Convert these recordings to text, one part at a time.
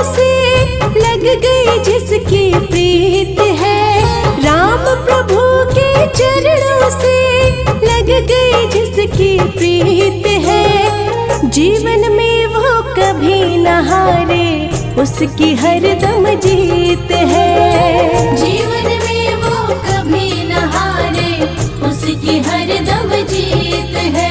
चरणों से लग गई जिसकी प्रीत है। राम प्रभु के चरणों से लग गई जिसकी प्रीत है। जीवन में वो कभी न हारे, उसकी हरदम जीत है। जीवन में वो कभी न हारे, उसकी हरदम जीत है।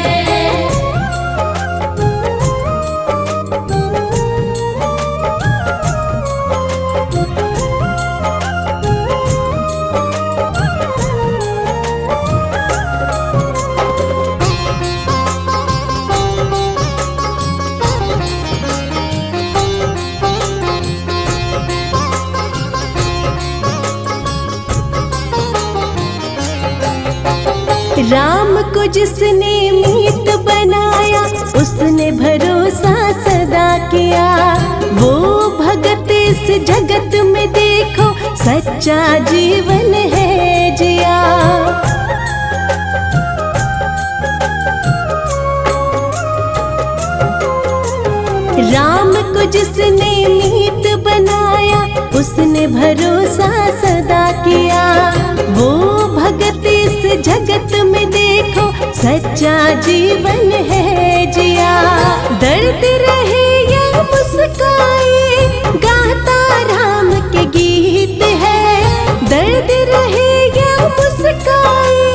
राम को जिसने मीत बनाया, उसने भरोसा सदा किया। वो भगत इस जगत में देखो, सच्चा जीवन है जिया। राम को जिसने मीत बनाया, उसने भरोसा सदा किया। वो भगत इस जगत में देखो, सच्चा जीवन है जिया। दर्द रहे या मुस्काए, गाता राम के गीत है। दर्द रहे या मुस्काए,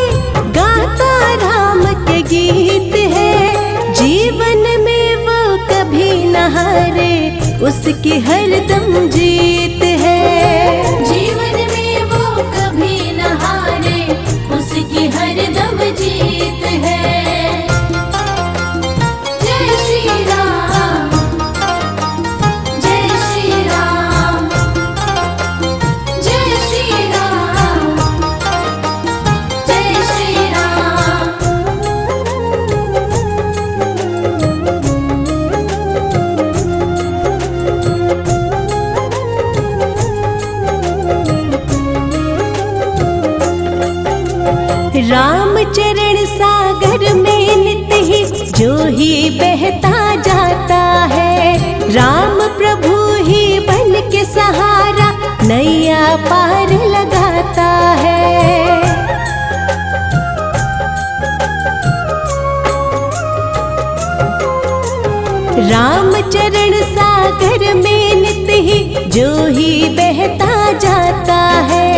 गाता राम के गीत है। जीवन में वो कभी न हारे, उसकी हरदम जीत है। जीवन में वो कभी न हारे, उसकी हरदम जीत है। जय श्री राम, जय श्री राम, जय श्री राम, जय श्री राम। राम चरण सागर में नित ही जो ही बहता जाता है। राम प्रभु ही बन के सहारा, नैया पार लगाता है। राम चरण सागर में नित ही जो ही बहता जाता है।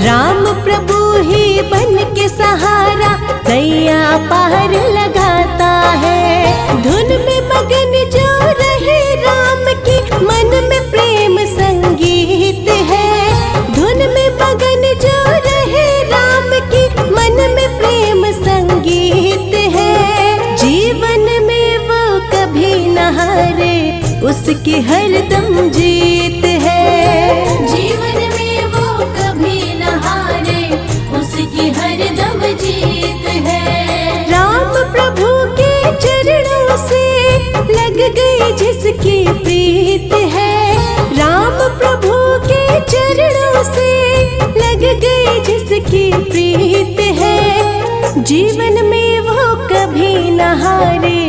राम प्रभु ही बन के सहारा, नैया पार लगाता है। धुन में मगन जो रहे राम की, मन में प्रेम संगीत है। धुन में मगन जो रहे राम की, मन में प्रेम संगीत है। जीवन में वो कभी न हारे, उसकी हरदम जीत है। जीवन में वो कभी न हारे, उसकी हरदम जीत है। राम प्रभु के चरणों से लग गई जिसकी प्रीत है। राम प्रभु के चरणों से लग गई जिसकी प्रीत है। जीवन में वो कभी न हारे,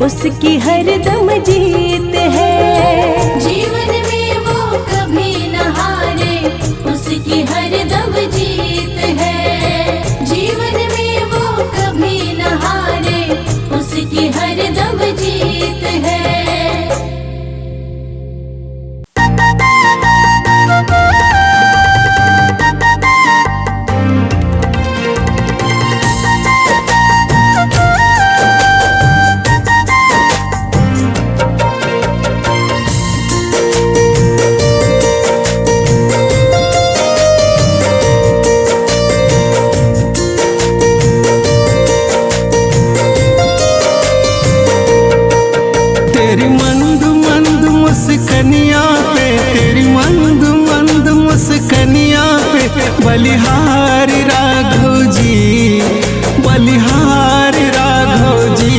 उसकी हरदम जीत है। जीवन में वो कभी न हारे, उसकी हरदम जीत है। जीवन में वो कभी न हारे, उसकी हरदम जीत है। बलिहारी राघव जी, बलिहारी राघव जी।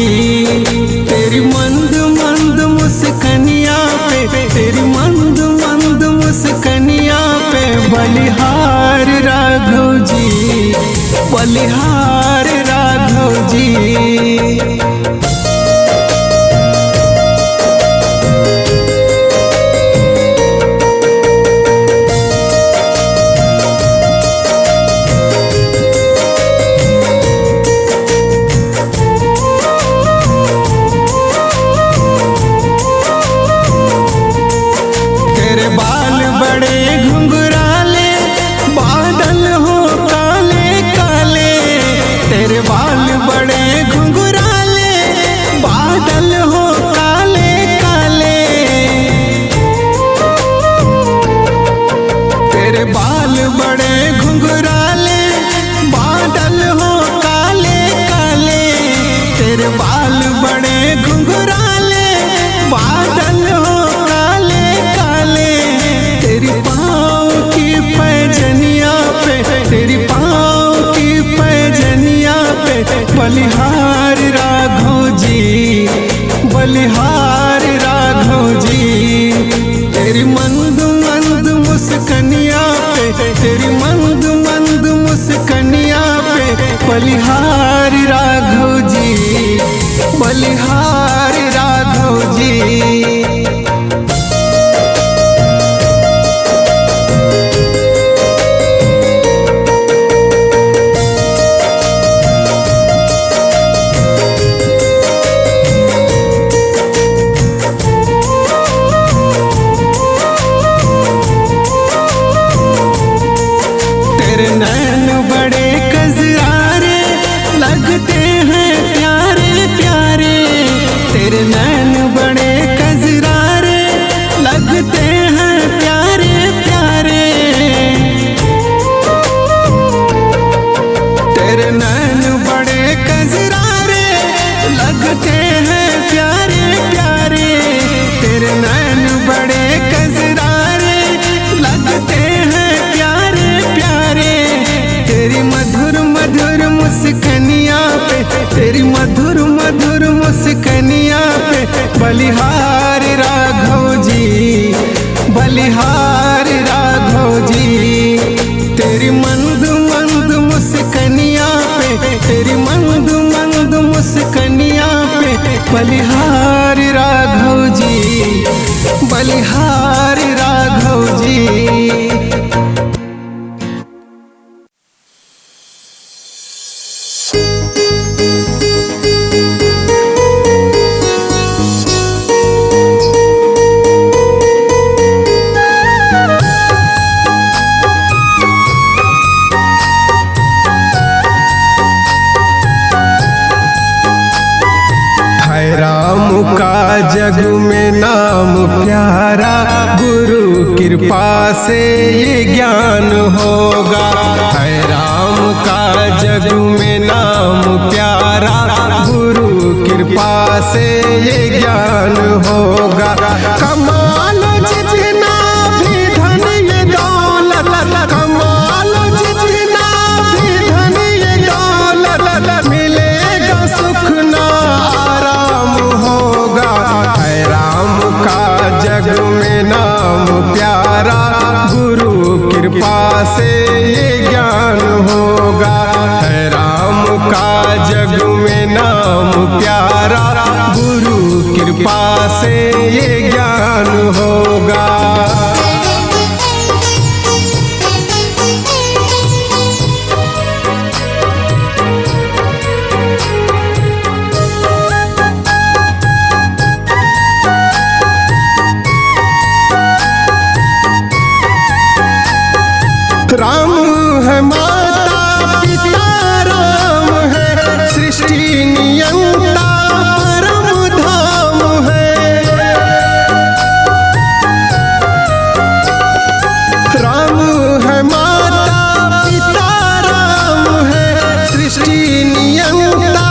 तेरी मंद मंद मुस्कनिया पे, तेरी मंद मंद मुस्कनिया पे, बलिहारी राघव जी, बलिहारी राघव जी। तेरे बाल बड़े घुंघराले, बादल हो काले काले। तेरे बाल बड़े घुंघराले, बादल हो काले काले। तेरी पाँव की पैजनिया पे, तेरी पाँव की पैजनिया पे बलिहार राघव जी, बलिहार राघव जी। तेरी मंद मंद मुस्कनिया पे, तेरी मंद मंद मुस्कनिया पे बलिहार राघव जी, बलिहार राघव जी। तेरे नैन बड़े कजरारे लगते हैं प्यारे प्यारे। तेरे नैन बड़े कजरारे लगते हैं प्यारे प्यारे। तेरे नैन बड़े कजरारे लगते हैं प्यारे प्यारे। तेरे नैन बड़े कजरारे लगते हैं प्यारे प्यारे। तेरी मधुर मधुर मुस्कनिया पे, तेरी मधुर मधुर मुस्कनिया पे बलिहार राघव जी, बलिहार राघव जी। तेरी मंद मंद मुस्कनिया पे, तेरी मंद मंद मुस्कनिया पे बलिहार राघव जी, बलिहार राघव जी। जग में नाम प्यारा, गुरु कृपा से ये ज्ञान होगा। है राम का जग में नाम प्यारा, गुरु कृपा से ये ज्ञान होगा। कमाल जितना भी धन ये दौलत, कमाल जितना भी धन ये दौलत, मिलेगा सुख ना आराम होगा। है राम का जग में नाम प्यारा, गुरु कृपा से ये ज्ञान होगा। है राम का जग में नाम प्यारा, गुरु कृपा से ये ज्ञान होगा। राम है माता पिता, राम है सृष्टि नियंता, परम धाम है। राम है माता पिता, राम है सृष्टि नियंता,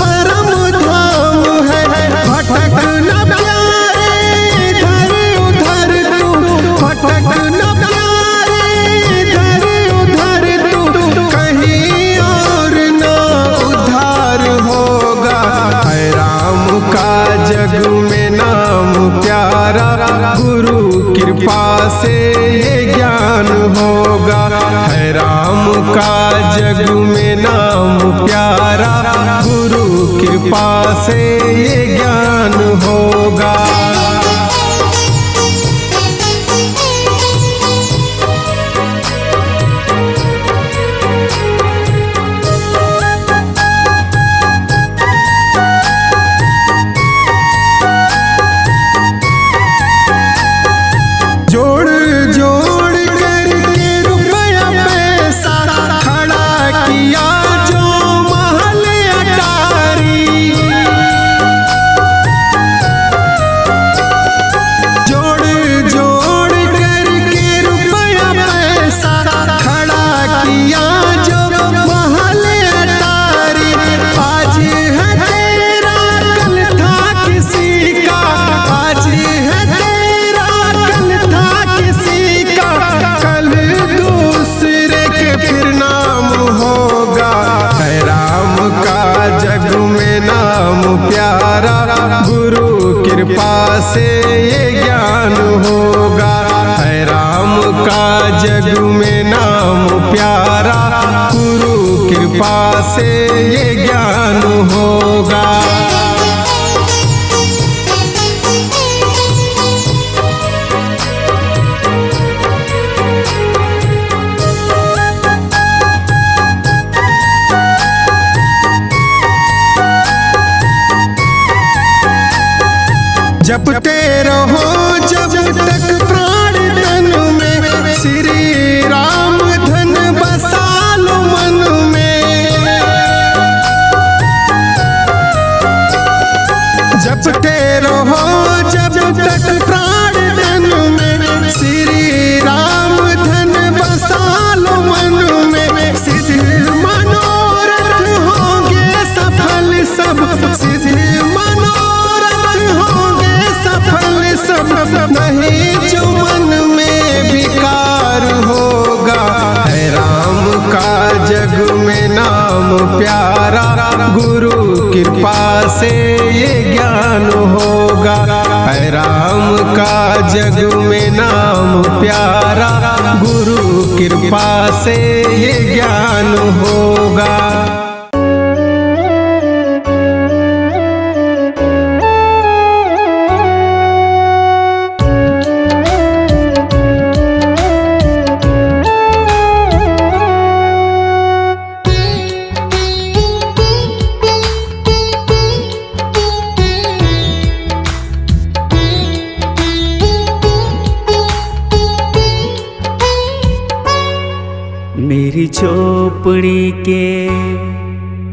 परम धाम है। भटक न प्यारे इधर उधर तू, भटक न कहीं और ना उद्धार होगा। है राम का जग में नाम प्यारा, गुरु कृपा से ये ज्ञान होगा। है राम का जग में नाम प्यारा, गुरु कृपा से ये ज्ञान होगा। जोड़ जोड़ करके रुपया पैसा खड़ा किया जो महल अटारी। रहो जब तक प्राण तन में, श्री राम धन बसा लो मन में। जपते रहो जब तक प्राण तन में, श्री राम धन बसा लो मन में। सिद्ध मनोरथ होंगे सफल सब, सिद्ध मनोरथ होंगे सफल सब। नहीं जो मन में विकार होगा, है राम का जग में नाम प्यारा। गुरु कृपा से ये ज्ञान होगा, है राम का जग में नाम प्यारा। गुरु कृपा से ये ज्ञान होगा।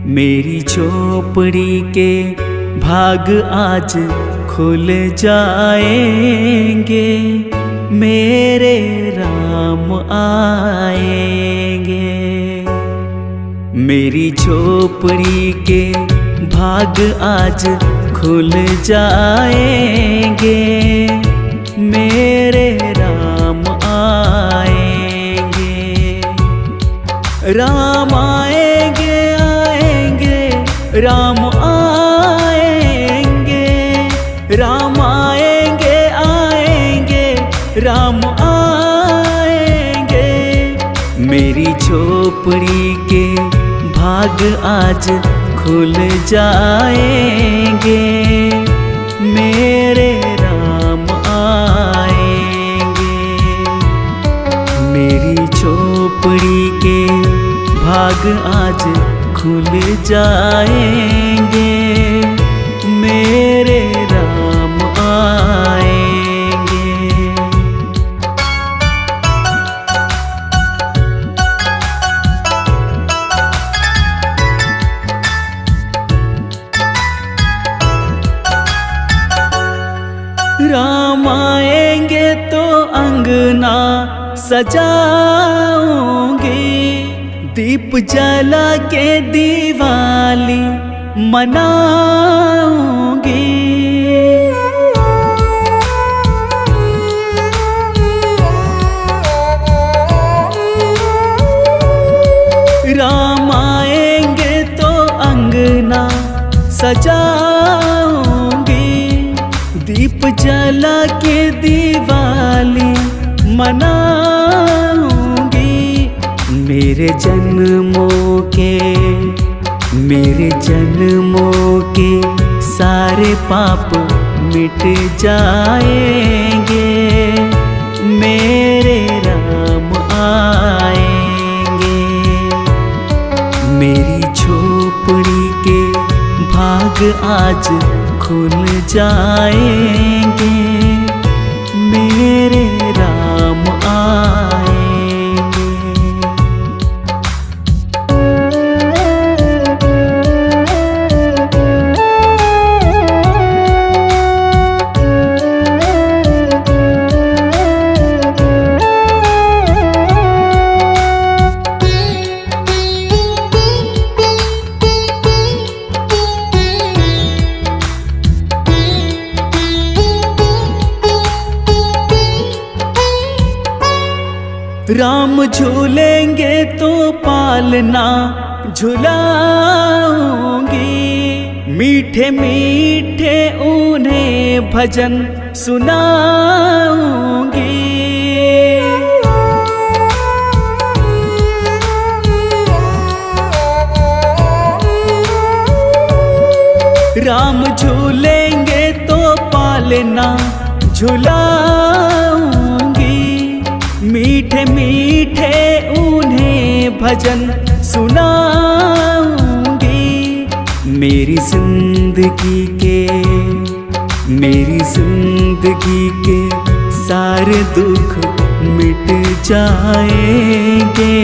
मेरी झोपड़ी के भाग आज खुल जाएंगे, मेरे राम आएंगे। मेरी झोपड़ी के भाग आज खुल जाएंगे, मेरे राम आएंगे। राम आएंगे आएंगे, राम आएंगे, राम आएंगे आएंगे, राम आएंगे। मेरी झोपड़ी के भाग आज खुल जाएंगे, मेरे राम आएंगे। मेरी झोपड़ी के भाग आज खुल जाएंगे, मेरे राम आएंगे। राम आएंगे तो अंगना सजाऊंगी, दीप जला के दिवाली मनाऊंगी। राम आएंगे तो अंगना सजाऊंगी, दीप जला के दिवाली मनाऊंगी। मेरे जन्मों के सारे पाप मिट जाएंगे, मेरे राम आएंगे। मेरी झोपड़ी के भाग आज खुल जाएंगे, मेरे राम आएंगे। राम झूलेंगे तो पालना झुलाऊंगी, मीठे मीठे उन्हें भजन सुनाऊंगी। राम झूलेंगे तो पालना झुलाऊंगी, मीठे मीठे उन्हें भजन सुनाऊंगी। मेरी मेरी जिंदगी के सारे दुख मिट जाएंगे,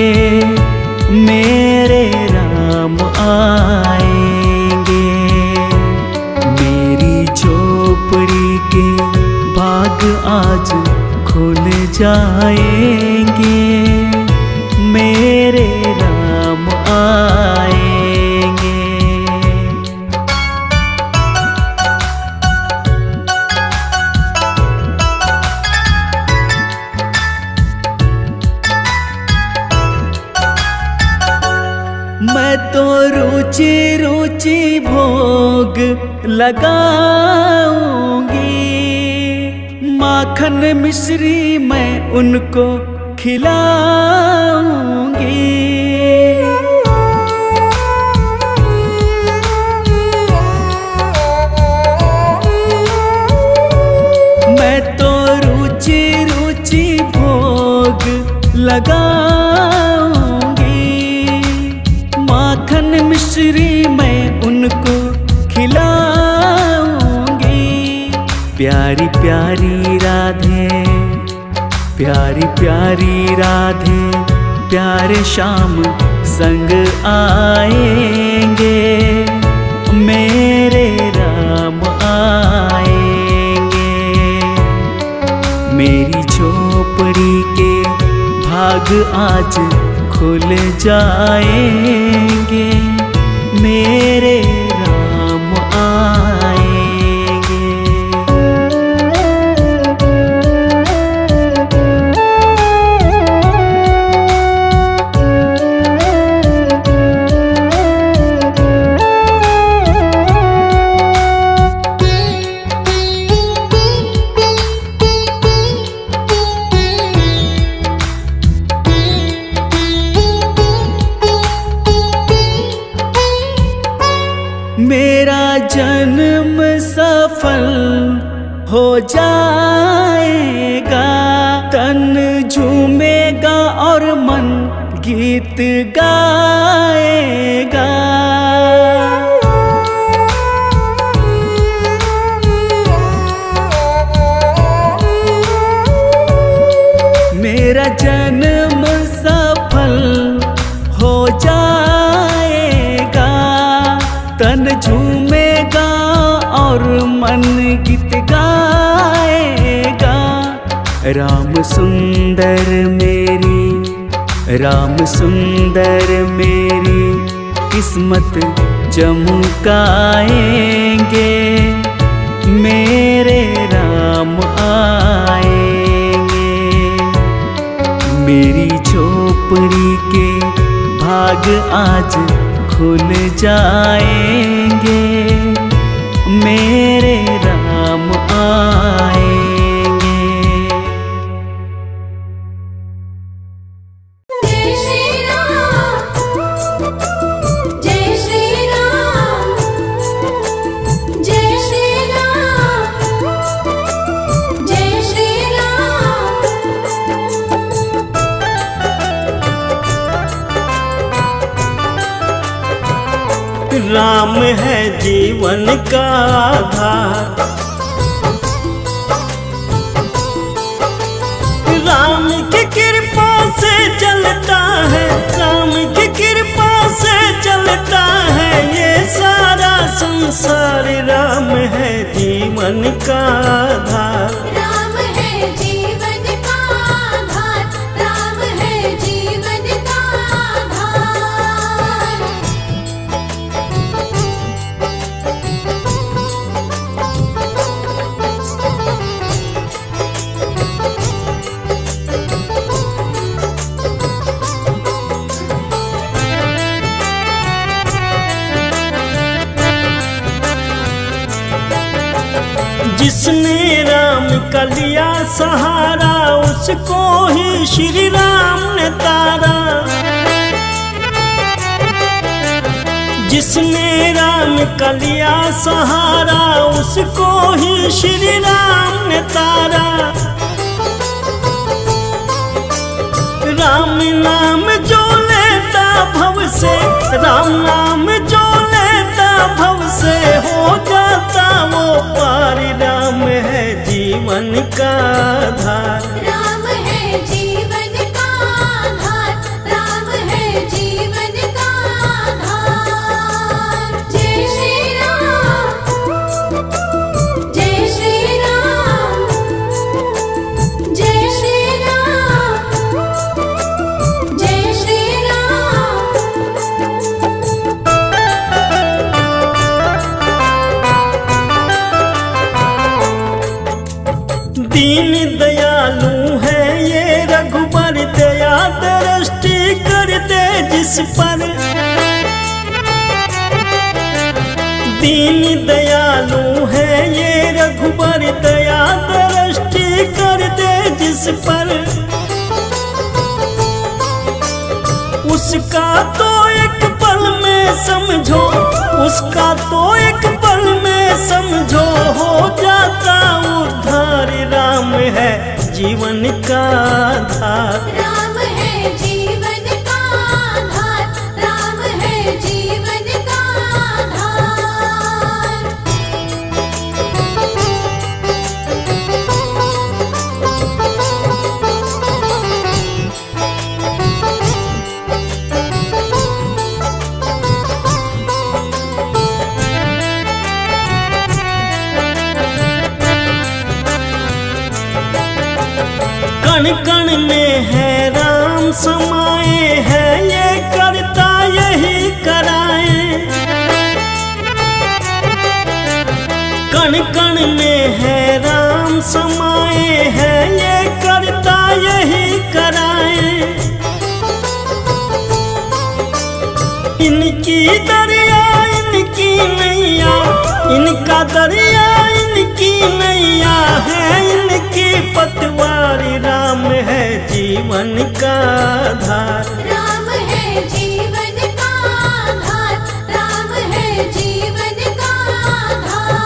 मेरे राम आएंगे। मेरी झोपड़ी के भाग आज खुल जाएंगे, मेरे राम आएंगे। मैं तो रुचि रुचि भोग लगाऊंगी, माखन मिश्री मैं उनको खिलाऊंगी। मैं तो रुचि रुचि भोग लगाऊंगी, माखन मिश्री मैं उनको खिलाऊंगी। प्यारी प्यारी राधे, प्यारी प्यारी राधे, प्यारे श्याम संग आएंगे, मेरे राम आएंगे। मेरी झोपड़ी के भाग आज खुल जाएंगे, मेरे राम आएंगे। मेरा जन्म सफल हो जाएगा, तन झूमेगा और मन गीत गाएगा। मेरा जन्म सफल हो जाएगा, तन झूमेगा और मन गीत गाएगा। राम सुंदर मेरी, राम सुंदर मेरी किस्मत चमकाएंगे, मेरे राम आएंगे। मेरी झोपड़ी के भाग आज खुल जाएंगे, मेरे राम आएंगे। जय श्री राम, जय श्री राम, जय श्री राम, जय श्री राम। राम है जीवन का आधार, राम की कृपा से चलता है, राम की कृपा से चलता है ये सारा संसार। राम है जीवन का आधार, राम है जीवन का आधार, राम है जीवन का आधार। जिसने राम का लिया सहारा, उसको ही श्री राम ने तारा। जिसने राम का लिया सहारा, उसको ही श्री राम ने तारा। राम नाम जो लेता भव से, राम नाम जो लेता भव से हो जाता वो पार। राम है जीवन का आधार। राम है जीवन का आधार। राम है जीवन का आधार। जय श्री राम, जय श्री राम, जय श्री राम, जय श्री राम। दीन दयालु है ये रघुबर, दया दृष्टि कर दे जिस पर। दीन दयालु है ये रघुबर, दया दृष्टि कर दे जिस पर। उसका तो एक पल में समझो, उसका तो एक पल में समझो, हो जाता उद्धार। राम है जीवन का आधार। राम है जीवन का आधार। राम है जीवन का आधार। कण कण में है राम समाए, है ये करता यही कराए। कण कण में है राम समाए, है ये करता यही कराए। इनकी दरिया इनकी नैया, इनका दरिया इनकी नैया है, इनकी पतवारी। राम है जीवन का आधार। राम है जीवन का आधार। राम है जीवन का आधार।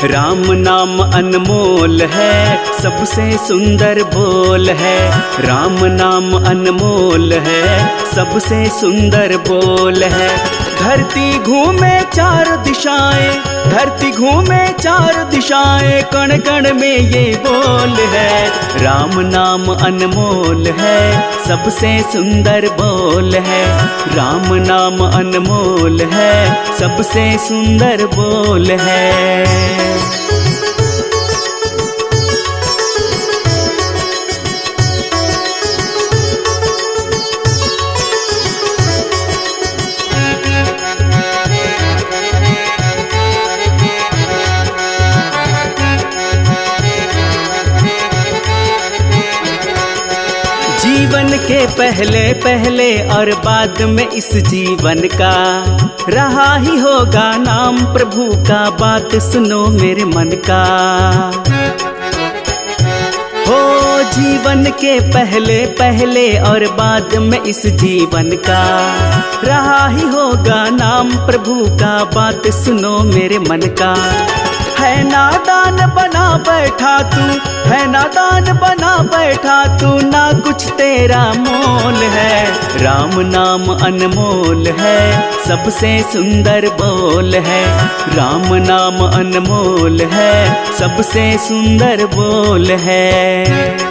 राम नाम अनमोल है, सबसे सुंदर बोल है। राम नाम अनमोल है, सबसे सुंदर बोल है। धरती घूमे चार दिशाएं, धरती घूमे चार दिशाएं, कण कण में ये बोल है। राम नाम अनमोल है, सबसे सुंदर बोल है। राम नाम अनमोल है, सबसे सुंदर बोल है। जीवन के पहले पहले और बाद में इस जीवन का रहा ही होगा नाम प्रभु का। बात सुनो मेरे मन का, हो जीवन के पहले पहले और बाद में इस जीवन का रहा ही होगा नाम प्रभु का। बात सुनो मेरे मन का। है नादान बना बैठा तू, है नादान बना बैठा तू, ना कुछ तेरा मोल है। राम नाम अनमोल है, सबसे सुंदर बोल है। राम नाम अनमोल है, सबसे सुंदर बोल है।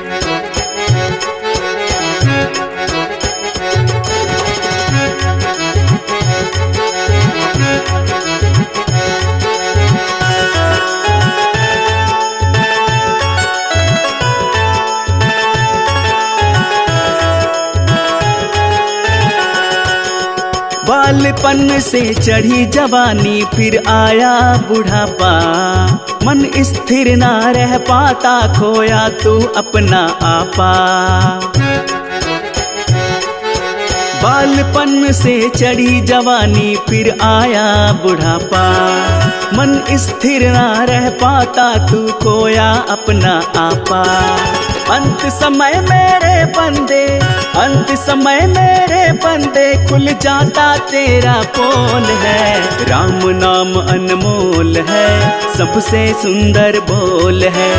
बालपन से चढ़ी जवानी, फिर आया बुढ़ापा। मन स्थिर ना रह पाता, खोया तू अपना आपा। बालपन से चढ़ी जवानी, फिर आया बुढ़ापा। मन स्थिर ना रह पाता, तू खोया अपना आपा। अंत समय मेरे बंदे, अंत समय मेरे बंदे, खुल जाता तेरा पोल है। राम नाम अनमोल है, सबसे सुंदर बोल है।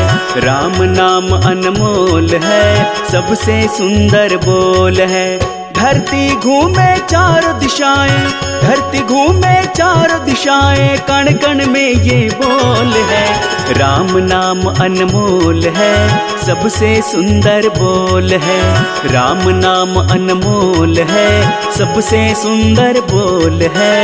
राम नाम अनमोल है, सबसे सुंदर बोल है। धरती घूमे चारों दिशाएं, धरती घूमे चारों दिशाएं, कण कण में ये बोल है। राम नाम अनमोल है, सबसे सुंदर बोल है। राम नाम अनमोल है, सबसे सुंदर बोल है।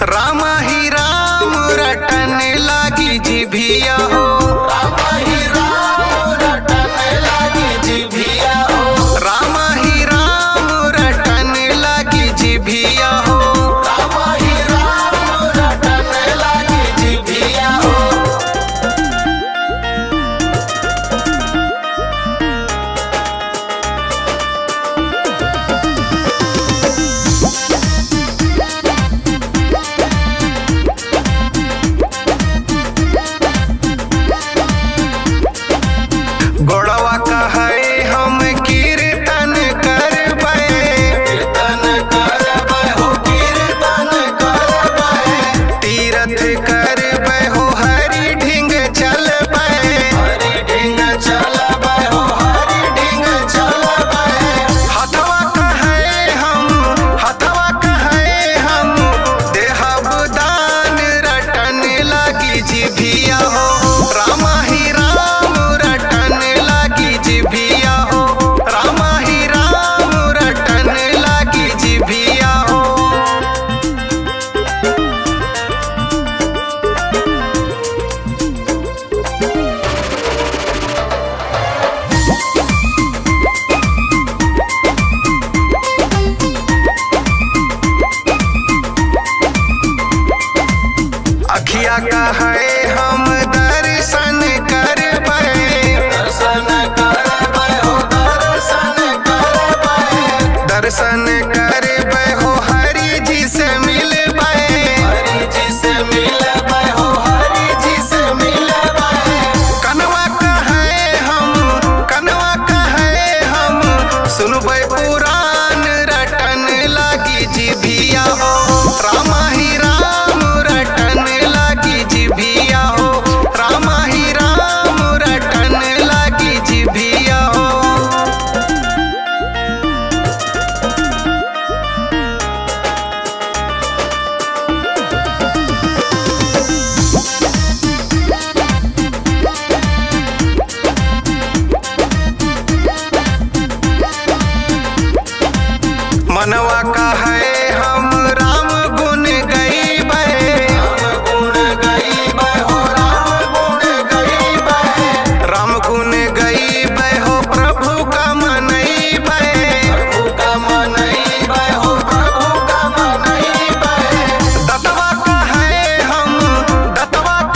रामा ही राम रटन लागी जिभिया हो, रामा ही राम रटन लागी जिभिया हो, रामा ही राम रटन लागी जिभिया हो, रामा ही राम रटन लागी जिभिया हो। गोड़वा कहे हम कीर्तन करबै, कीर्तन करबै हो, कीर्तन करबै, तीरथ करबै हो, हरि ढिंग चलबै, हरि ढिंग चलबै हो, हरि ढिंग चलबै। हथवा कहे हम देहब दान रटन लागी जिभिया हो, रामा ही राम रटन लागी जिभिया हो, रामा ही राम रटन लागी जिभिया हो। अखिया कहे हम दर्शन करबै, दर्शन करबै हो, दर्शन करबै, दर्शन करबै हो, हरि जी से मिलबै, हरि जी से मिलबै हो, हरि जी से मिलबै। कनवा कहे हम सुनबै पुराण रटन लागी जिभिया हो, रामा ही राम रटन लागी जिभिया हो, रामा ही राम रटन लागी जिभिया हो। मनवा कहे हम राम गुण गईबै, राम गुण गईबै हो, राम गुण गईबै, राम गुण गईबै हो, प्रभु का मनईबै, प्रभु का मनईबै हो, प्रभु का मनईबै। दतवा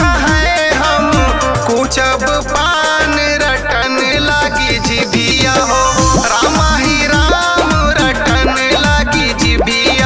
कहे हम कुचब पान रटन लागी जिभिया हो, रामा ही राम रटन लागी जिभिया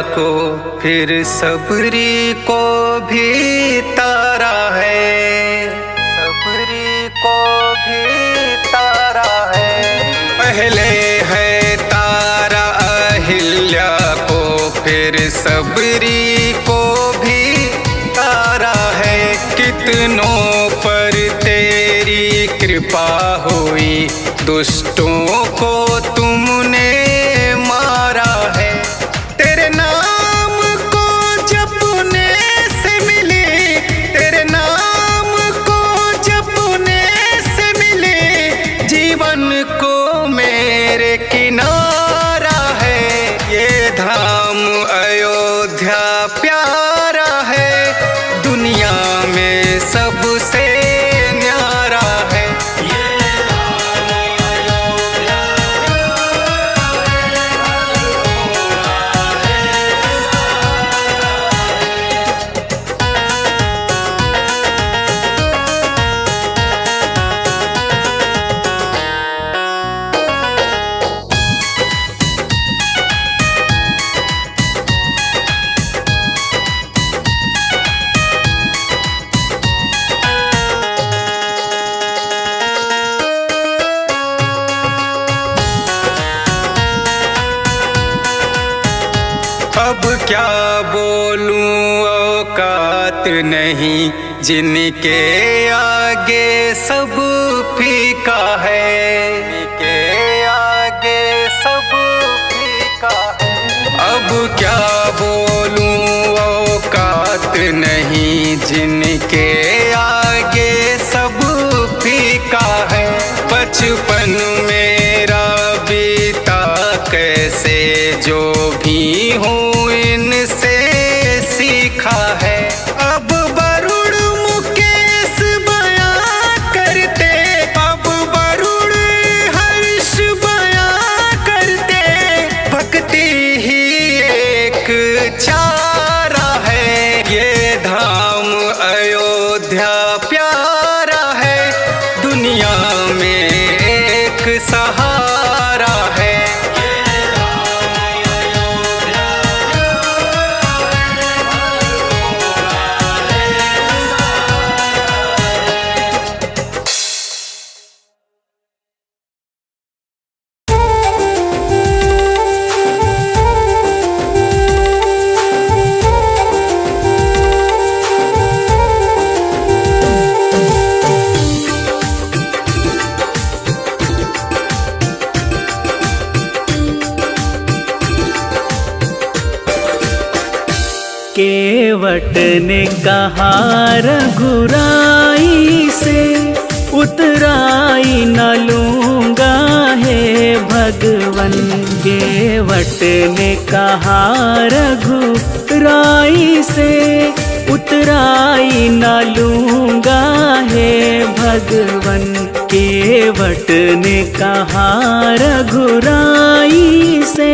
को फिर सबरी को भी तारा है, सबरी को भी तारा है। पहले है तारा अहिल्या को फिर सबरी को भी तारा है। कितनों पर तेरी कृपा हुई, दुष्टों को तुमने मारा है। तेरे नाम को जपने से मिली, तेरे नाम को जपने से मिली, जीवन को मेरे किनारा है। ये धाम अयोध्या प्यारा है, दुनिया में सबसे न्यारा है। अब क्या बोलूं औकात नहीं, जिनके आगे सब फीका है, जिनके आगे सब फीका है। अब क्या बोलूं औकात नहीं, जिनके आगे सब फीका है। बचपन मेरा बीता कैसे, जो भी हूँ इनसे सीखा है। अब वरुण मुकेश बयां करते, अब वरुण हर्ष बयां करते, भक्ति ही एक चारा है। ये धाम अयोध्या प्यारा है, दुनिया में एक सहारा है। केवट ने कहा रघुराई से, उतराई न लूंगा हे भगवन। केवट ने कहा रघुराई से, उतराई न लूंगा हे भगवन। केवट ने कहा रघुराई से।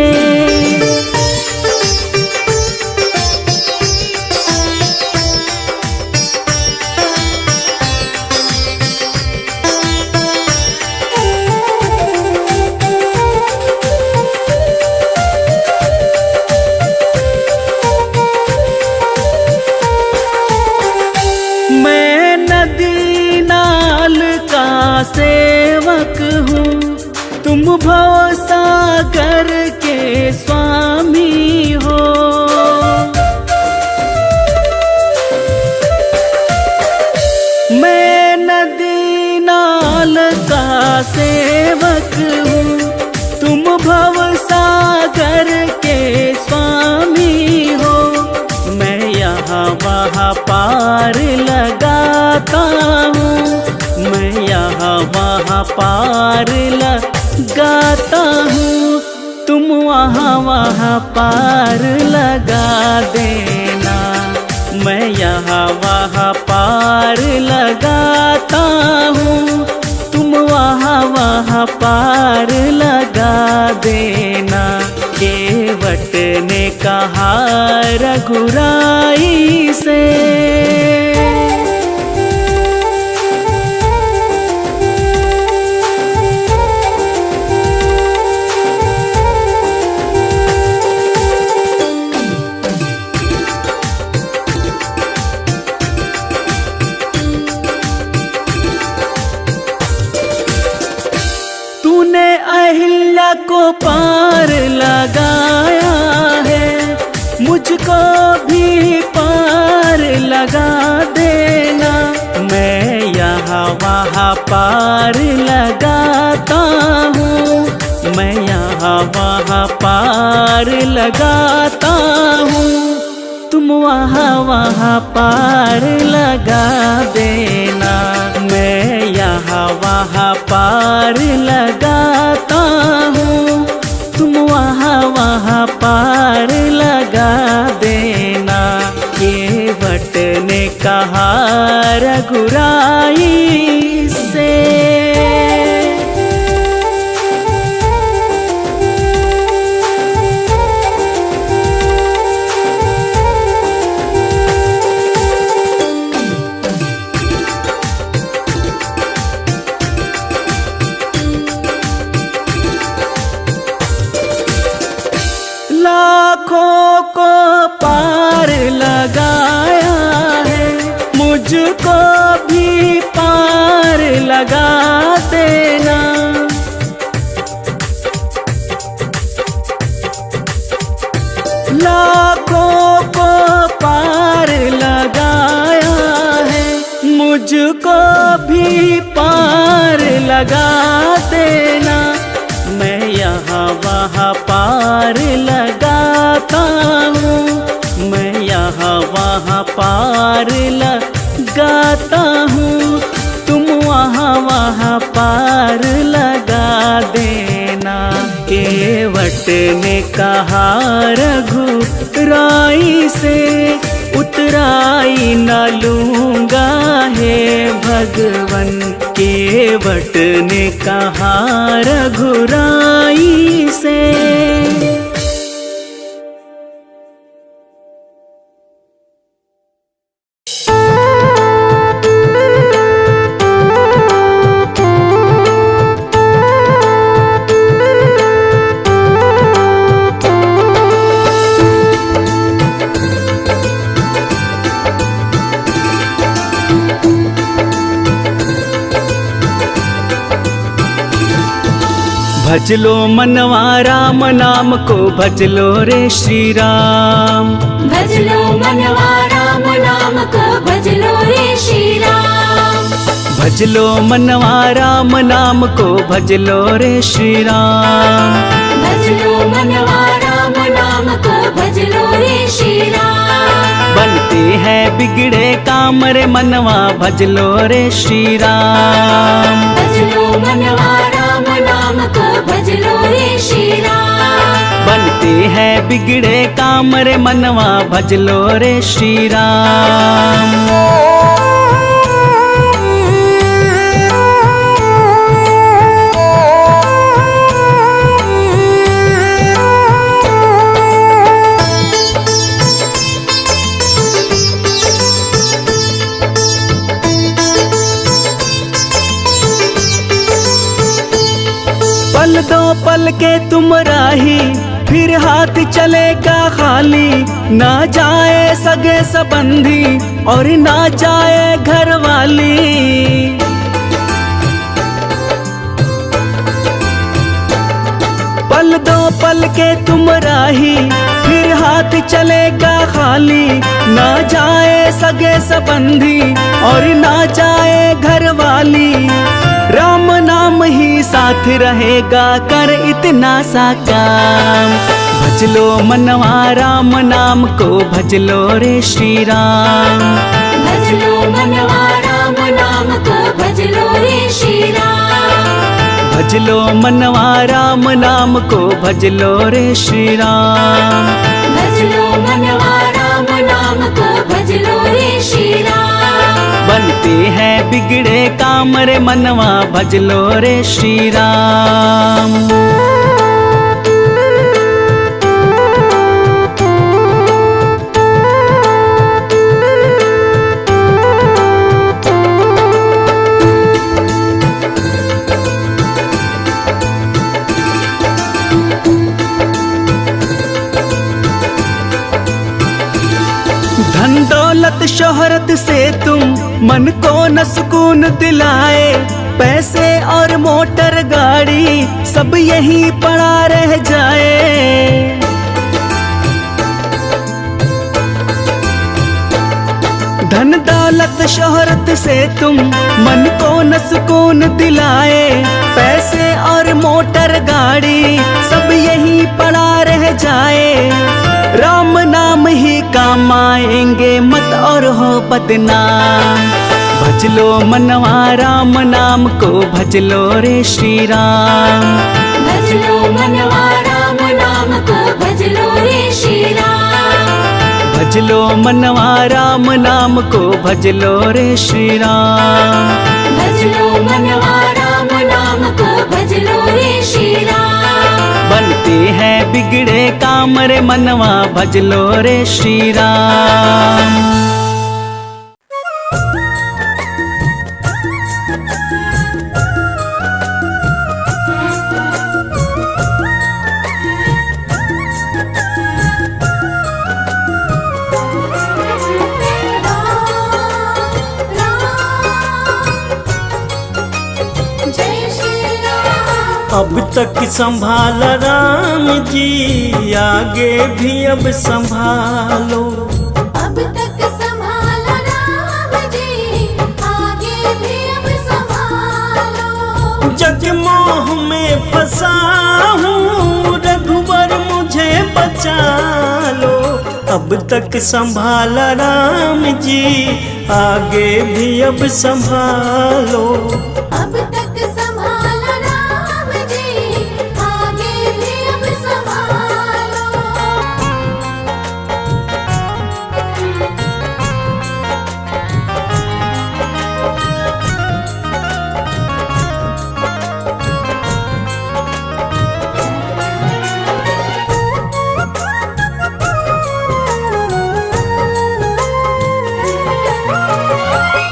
सेवक हूँ, तुम भव सागर के स्वामी हो। मैं नदी नाल का सेवक हूँ, तुम भव सागर के स्वामी हो। मैं यहाँ वहाँ पार लगाता हूँ, मैं यहाँ वहाँ पार लगाता हूँ, तुम वहाँ वहाँ पार लगा देना। मैं यहाँ वहाँ पार लगाता हूँ, तुम वहाँ वहाँ पार लगा देना। केवट ने कहा रघुराई से। को पार लगाया है, मुझको भी पार लगा देना। मैं यहाँ वहाँ पार लगाता हूँ, मैं यहाँ वहाँ पार लगाता हूँ, तुम वहाँ वहाँ पार लगा देना। मैं यहाँ वहाँ पार लगाता हूँ, तुम वहाँ वहाँ पार लगा देना। केवट ने कहा रघुराई से, लाखों को पार लगाया है, मुझको भी पार लगा देना। लाखों को पार लगाया है, मुझको भी पार लगा देना। मैं यहाँ वहाँ पार लगाता हूँ, मैं यहाँ वहाँ पार लगाता हूँ, तुम वहाँ वहाँ पार लगा देना। केवट ने कहा रघुराई से, उतराई न लूँगा हे भगवन। केवट ने कहा रघुराई से। भज लो मनवा राम नाम को, भज लो रे श्री राम। भज लो मनवा राम नाम को, भज लो रे श्री राम। भज लो मनवा राम नाम को, भज लो रे श्री राम। भज लो मनवा राम नाम को, भज लो रे श्री राम। बनते हैं बिगड़े काम रे मनवा, भज लो रे श्री राम। भज लो मनवा राम नाम को, भज लो रे श्री राम। बनते हैं बिगड़े काम रे मनवा, भज लो रे श्री राम। पल दो पल के तुम राही, फिर हाथ चलेगा खाली। ना जाए सगे संबंधी और ना जाए घर वाली। पल दो पल के तुम राही, फिर हाथ चलेगा खाली। ना जाए सगे संबंधी और ना जाए घर वाली। राम नाम ही साथ रहेगा, कर इतना सा काम। भज लो मनवा राम नाम को, भज लो रे श्री राम। भज लो मनवा राम नाम को, भज लो रे श्री राम। भज लो मनवा राम नाम को, भज लो रे श्री राम। भज लो मनवा राम नाम को, भज लो रे श्री राम। बनते हैं बिगड़े काम रे मनवा, भज लो रे श्री राम। धन दौलत शोहरत से तुम मन को न सुकून दिलाए। पैसे और मोटर गाड़ी सब यहीं पड़ा रह जाए। धन दौलत शोहरत से तुम मन को न सुकून दिलाए। पैसे और मोटर गाड़ी सब यहीं पड़ा रह जाए। राम नाम ही काम आएंगे मत और हो बदनाम। भज लो मनवा राम नाम को, भज लो रे श्री राम। भज लो मनवा राम नाम को, भज लो रे श्री राम। भज लो मनवा राम नाम को, भज लो रे श्री राम। भज लो मनवा राम नाम को, भज लो रे श्री राम। बनते हैं बिगड़े काम रे मनवा, भज लो रे श्री राम। अब तक संभाला राम जी, आगे भी अब संभालो। अब तक संभाला राम जी, आगे भी अब संभालो। जगमोह में फंसा हूँ, रघुवर मुझे बचा लो। अब तक संभाला राम जी, आगे भी अब संभालो। अब तक संभाला राम जी, आगे भी अब संभालो।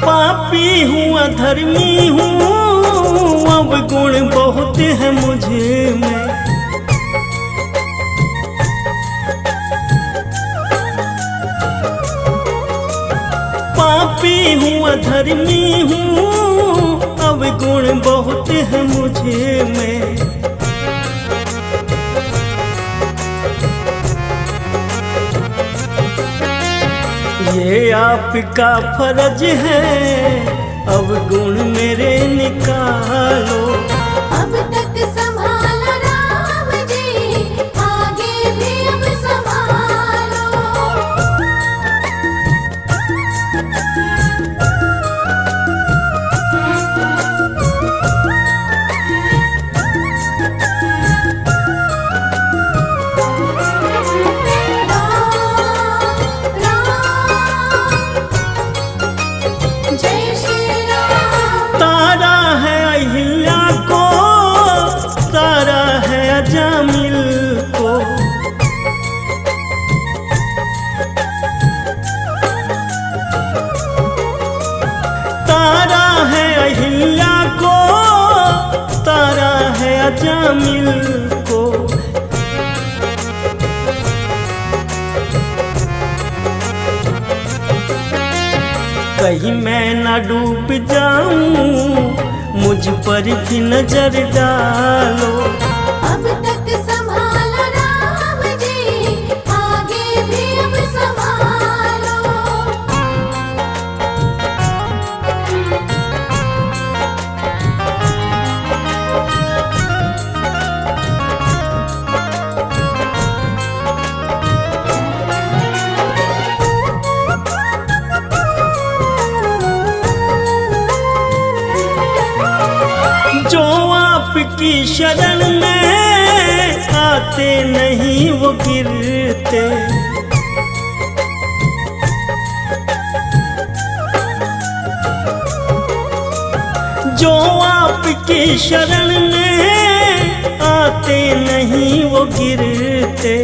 पापी हूँ अधर्मी हूँ, अब गुण बहुत है मुझे में। पापी हूँ अधर्मी हूँ, अब गुण बहुत है मुझे में। ये आपका फर्ज है, अब गुण मेरे निकालो। अब तक संभाला राम जी, आगे भी अब संभालो। जय श्री राम। तारा है अहिल्या को, तारा है अजामिल को। तारा है अहिल्या को, तारा है अजामिल को। कहीं मैं न डूब जाऊं, मुझ पर भी नजर डालो। अब तक संभाला राम जी, आगे भी अब संभालो। जो आपकी शरण में आते नहीं वो गिरते। जो आपकी शरण में आते नहीं वो गिरते।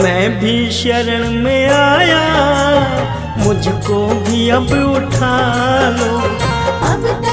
मैं भी शरण में आया, मुझको भी अब उठा लो। अब तक